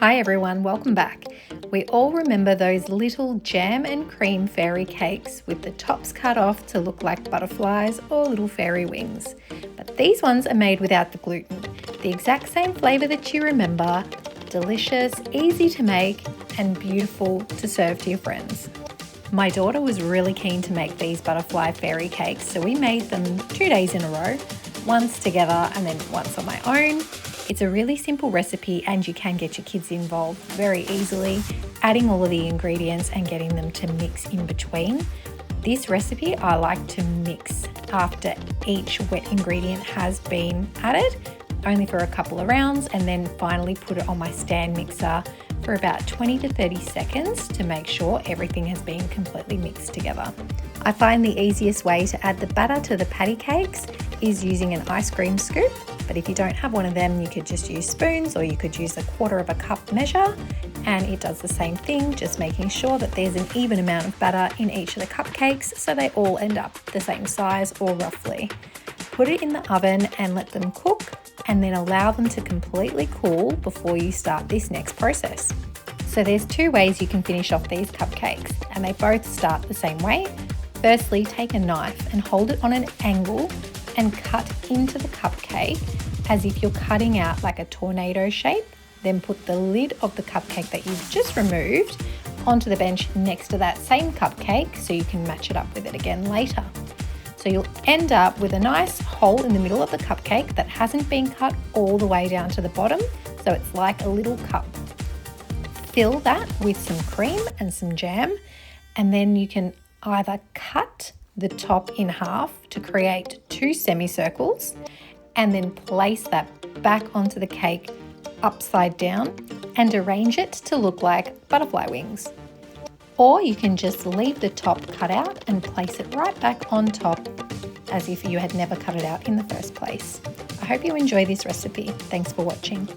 Hi everyone, welcome back. We all remember those little jam and cream fairy cakes with the tops cut off to look like butterflies or little fairy wings. But these ones are made without the gluten. The exact same flavour that you remember, delicious, easy to make and beautiful to serve to your friends. My daughter was really keen to make these butterfly fairy cakes, so we made them 2 days in a row, once together and then once on my own. It's a really simple recipe and you can get your kids involved very easily, adding all of the ingredients and getting them to mix in between. This recipe I like to mix after each wet ingredient has been added, only for a couple of rounds, and then finally put it on my stand mixer for about 20 to 30 seconds to make sure everything has been completely mixed together. I find the easiest way to add the batter to the patty cakes is using an ice cream scoop, but if you don't have one of them, you could just use spoons or you could use 1/4 cup measure, and it does the same thing, just making sure that there's an even amount of batter in each of the cupcakes so they all end up the same size or roughly. Put it in the oven and let them cook, and then allow them to completely cool before you start this next process. So there's 2 ways you can finish off these cupcakes, and they both start the same way. Firstly, take a knife and hold it on an angle and cut into the cupcake as if you're cutting out like a tornado shape. Then put the lid of the cupcake that you've just removed onto the bench next to that same cupcake so you can match it up with it again later. So you'll end up with a nice hole in the middle of the cupcake that hasn't been cut all the way down to the bottom, so it's like a little cup. Fill that with some cream and some jam, and then you can either cut the top in half to create 2 semicircles and then place that back onto the cake upside down and arrange it to look like butterfly wings. Or you can just leave the top cut out and place it right back on top as if you had never cut it out in the first place. I hope you enjoy this recipe. Thanks for watching.